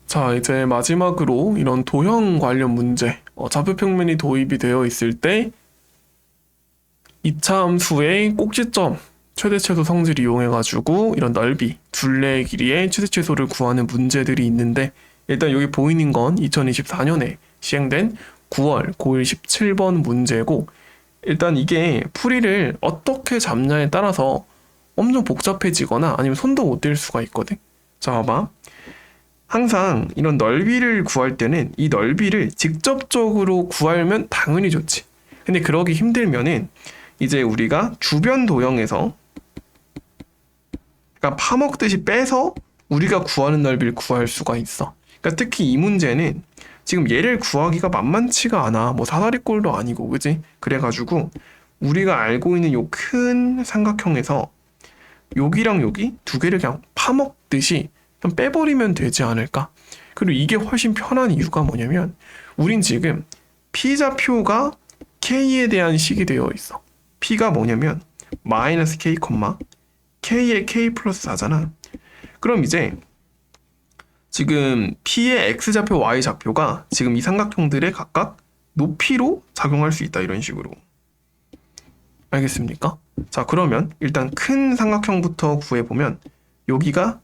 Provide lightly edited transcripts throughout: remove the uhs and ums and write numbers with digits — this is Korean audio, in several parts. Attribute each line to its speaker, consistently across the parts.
Speaker 1: 자, 이제 마지막으로 이런 도형 관련 문제, 좌표평면이 도입이 되어 있을 때 이차 함수의 꼭지점, 최대 최소 성질 이용해가지고 이런 넓이, 둘레의 길이의 최대 최소를 구하는 문제들이 있는데, 일단 여기 보이는 건 2024년에 시행된 9월 고1 17번 문제고, 일단 이게 풀이를 어떻게 잡냐에 따라서 엄청 복잡해지거나 아니면 손도 못 댈 수가 있거든. 자, 봐봐. 항상 이런 넓이를 구할 때는 이 넓이를 직접적으로 구하면 당연히 좋지. 근데 그러기 힘들면은 이제 우리가 주변 도형에서, 그러니까 파먹듯이 빼서 우리가 구하는 넓이를 구할 수가 있어. 그러니까 특히 이 문제는 지금 얘를 구하기가 만만치가 않아. 뭐 사다리꼴도 아니고, 그지? 그래가지고 우리가 알고 있는 요 큰 삼각형에서 여기랑 여기 두 개를 그냥 파먹듯이 그냥 빼버리면 되지 않을까? 그리고 이게 훨씬 편한 이유가 뭐냐면, 우린 지금 P좌표가 K에 대한 식이 되어 있어. P가 뭐냐면 마이너스 K, K의 K 플러스 4잖아. 그럼 이제 지금 P의 X좌표, Y좌표가 지금 이 삼각형들의 각각 높이로 작용할 수 있다, 이런 식으로. 알겠습니까? 자, 그러면 일단 큰 삼각형부터 구해보면, 여기가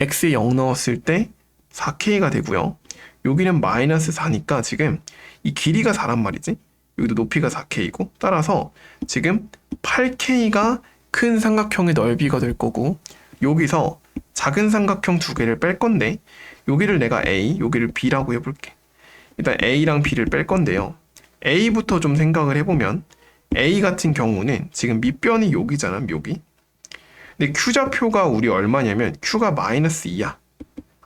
Speaker 1: x에 0 넣었을 때 4k가 되고요. 여기는 마이너스 4니까 지금 이 길이가 4란 말이지. 여기도 높이가 4k이고, 따라서 지금 8k가 큰 삼각형의 넓이가 될 거고, 여기서 작은 삼각형 두 개를 뺄 건데, 여기를 내가 A, 여기를 B라고 해볼게. 일단 A랑 B를 뺄 건데요. A부터 좀 생각을 해보면, A 같은 경우는 지금 밑변이 여기잖아, 여기. 근데 Q좌표가 우리 얼마냐면 Q가 마이너스 2야.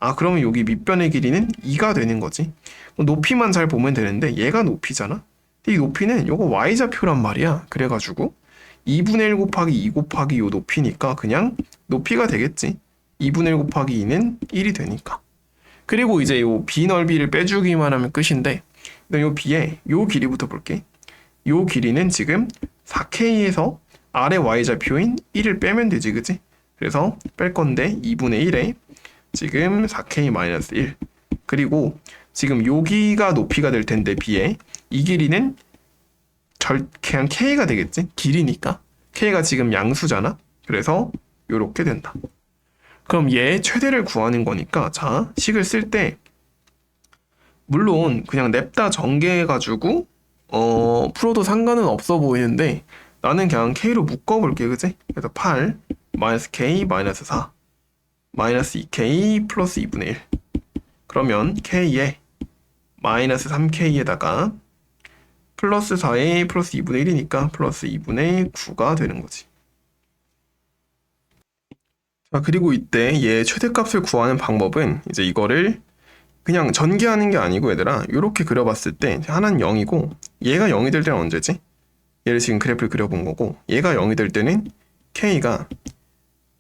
Speaker 1: 아, 그러면 여기 밑변의 길이는 2가 되는 거지. 높이만 잘 보면 되는데 얘가 높이잖아. 근데 이 높이는 요거 Y좌표란 말이야. 그래가지고 2분의 1 곱하기 2 곱하기 요 높이니까 그냥 높이가 되겠지. 2분의 1 곱하기 2는 1이 되니까. 그리고 이제 요 B 넓이를 빼주기만 하면 끝인데, 일단 요 B의 요 길이부터 볼게. 요 길이는 지금 4K에서 아래 Y좌표인 1을 빼면 되지, 그치? 그래서 뺄 건데 2분의 1에 지금 4K-1. 그리고 지금 여기가 높이가 될 텐데 B에 이 길이는 그냥 K가 되겠지? 길이니까. K가 지금 양수잖아. 그래서 요렇게 된다. 그럼 얘 최대를 구하는 거니까, 자, 식을 쓸 때 물론 그냥 냅다 전개해가지고 풀어도 상관은 없어 보이는데, 나는 그냥 K로 묶어볼게, 그치? 그래서 8 마이너스 K 마이너스 4 마이너스 2K 플러스 2분의 1. 그러면 K에 마이너스 3K에다가 플러스 4에 플러스 2분의 1이니까 플러스 2분의 9가 되는 거지. 자, 그리고 이때 얘 최대값을 구하는 방법은 이제 이거를 그냥 전개하는 게 아니고, 얘들아, 이렇게 그려봤을 때 하나는 0이고 얘가 0이 될 때는 언제지? 얘를 지금 그래프를 그려본 거고, 얘가 0이 될 때는 K가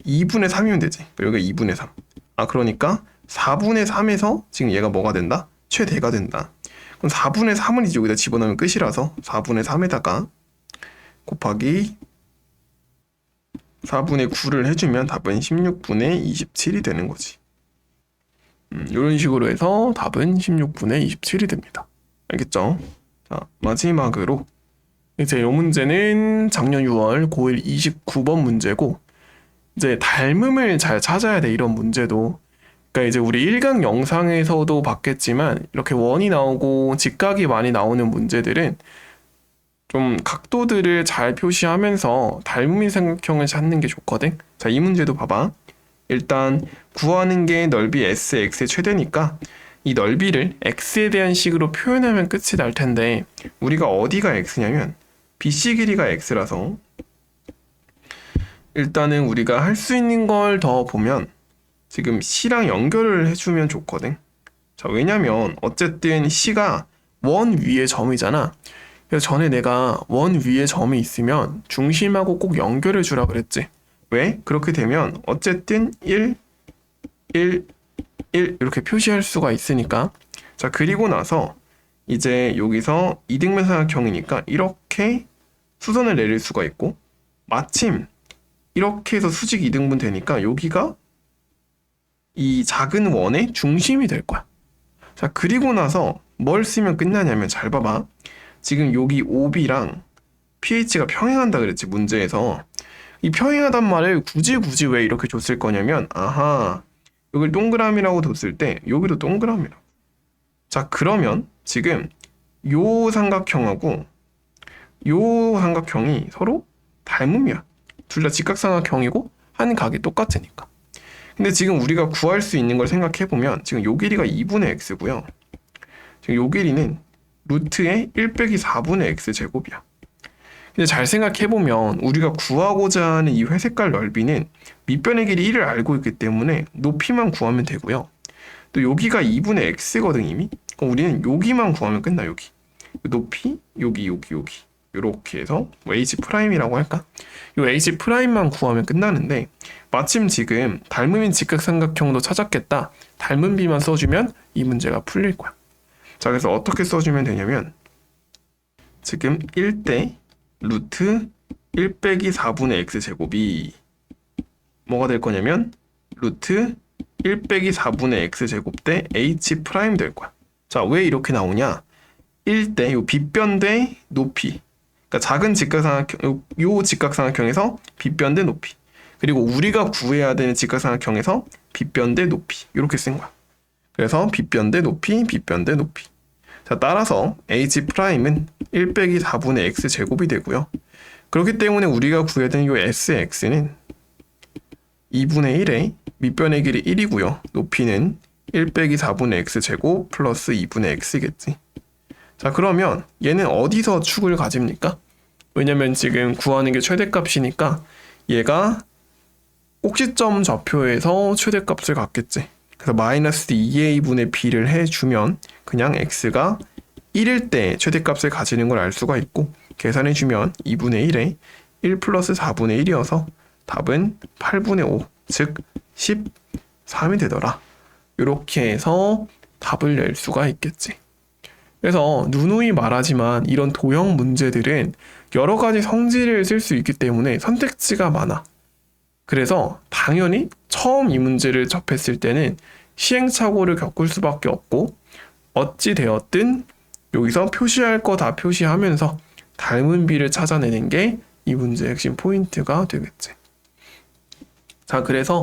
Speaker 1: 2분의 3이면 되지. 여기가 2분의 3. 아, 그러니까 4분의 3에서 지금 얘가 뭐가 된다? 최대가 된다. 그럼 4분의 3은 이제 여기다 집어넣으면 끝이라서 4분의 3에다가 곱하기 4분의 9를 해주면 답은 16분의 27이 되는 거지. 이런 식으로 해서 답은 16분의 27이 됩니다. 알겠죠? 자, 마지막으로 이제 이 문제는 작년 6월 고1 29번 문제고, 이제 닮음을 잘 찾아야 돼, 이런 문제도. 그러니까 이제 우리 1강 영상에서도 봤겠지만, 이렇게 원이 나오고 직각이 많이 나오는 문제들은 좀 각도들을 잘 표시하면서 닮음인 삼각형을 찾는 게 좋거든. 자, 이 문제도 봐봐. 일단 구하는 게 넓이 S, X의 최대니까 이 넓이를 X에 대한 식으로 표현하면 끝이 날 텐데, 우리가 어디가 X냐면 BC 길이가 X라서 일단은 우리가 할 수 있는 걸 더 보면 지금 C랑 연결을 해주면 좋거든. 자, 왜냐면 어쨌든 C가 원 위에 점이잖아. 그래서 전에 내가 원 위에 점이 있으면 중심하고 꼭 연결해 주라 그랬지. 왜? 그렇게 되면 어쨌든 1, 1, 1 이렇게 표시할 수가 있으니까. 자, 그리고 나서 이제 여기서 이등변 삼각형이니까 이렇게 수선을 내릴 수가 있고, 마침 이렇게 해서 수직 이등분 되니까 여기가 이 작은 원의 중심이 될 거야. 자, 그리고 나서 뭘 쓰면 끝나냐면 잘 봐봐. 지금 여기 OB랑 pH가 평행한다 그랬지, 문제에서. 이 평행하단 말을 굳이 왜 이렇게 줬을 거냐면, 아하, 여기를 동그라미라고 뒀을 때 여기도 동그라미라고. 자, 그러면 지금 요 삼각형하고 요 삼각형이 서로 닮음이야. 둘 다 직각삼각형이고 한 각이 똑같으니까. 근데 지금 우리가 구할 수 있는 걸 생각해보면 지금 요 길이가 2분의 x고요. 지금 요 길이는 루트의 1 빼기 4분의 x 제곱이야. 근데 잘 생각해보면 우리가 구하고자 하는 이 회색깔 넓이는 밑변의 길이 1을 알고 있기 때문에 높이만 구하면 되고요. 또 여기가 2분의 x거든 이미. 그럼 우리는 여기만 구하면 끝나. 여기 높이 여기 이렇게 해서 뭐 H'이라고 할까? 이 H'만 구하면 끝나는데 마침 지금 닮음인 직각삼각형도 찾았겠다. 닮은 비만 써주면 이 문제가 풀릴 거야. 자, 그래서 어떻게 써주면 되냐면 지금 1대 루트 1 빼기 4분의 x 제곱이 뭐가 될 거냐면 루트 1 빼기 4분의 x 제곱 대 h 프라임 될 거야. 자, 왜 이렇게 나오냐? 1대 요 빗변대 높이, 그러니까 작은 직각삼각형, 요 직각삼각형에서 빗변대 높이, 그리고 우리가 구해야 되는 직각삼각형에서 빗변대 높이, 이렇게 쓴 거야. 그래서 빗변대 높이, 빗변대 높이. 자, 따라서 h 프라임은 1 빼기 4분의 x 제곱이 되고요. 그렇기 때문에 우리가 구해야 되는 요 sx는 2분의 1에 밑변의 길이 1이고요. 높이는 1 빼기 4분의 x 제곱 플러스 2분의 x겠지. 자, 그러면 얘는 어디서 축을 가집니까? 왜냐면 지금 구하는 게 최대값이니까 얘가 꼭지점 좌표에서 최대값을 갖겠지. 그래서 마이너스 2a분의 b를 해주면 그냥 x가 1일 때 최대값을 가지는 걸 알 수가 있고, 계산해주면 2분의 1에 1 플러스 4분의 1이어서 답은 8분의 5, 즉 13이 되더라. 이렇게 해서 답을 낼 수가 있겠지. 그래서 누누이 말하지만 이런 도형 문제들은 여러 가지 성질을 쓸 수 있기 때문에 선택지가 많아. 그래서 당연히 처음 이 문제를 접했을 때는 시행착오를 겪을 수밖에 없고, 어찌 되었든 여기서 표시할 거 다 표시하면서 닮은 비를 찾아내는 게 이 문제의 핵심 포인트가 되겠지. 자, 그래서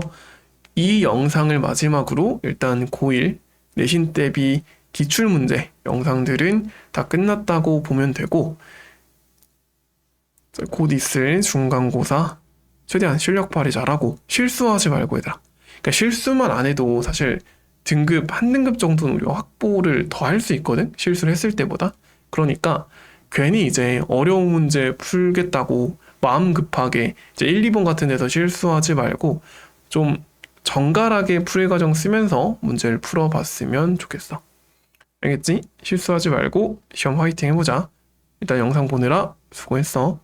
Speaker 1: 이 영상을 마지막으로 일단 고1 내신 대비 기출문제 영상들은 다 끝났다고 보면 되고, 곧 있을 중간고사 최대한 실력 발휘 잘하고 실수하지 말고 얘들아. 그러니까 실수만 안 해도 사실 등급 한 등급 정도는 우리가 확보를 더 할 수 있거든, 실수를 했을 때보다. 그러니까 괜히 이제 어려운 문제 풀겠다고 마음 급하게 이제 1, 2번 같은 데서 실수하지 말고 좀 정갈하게 풀이 과정 쓰면서 문제를 풀어봤으면 좋겠어. 알겠지? 실수하지 말고 시험 화이팅 해보자. 일단 영상 보느라 수고했어.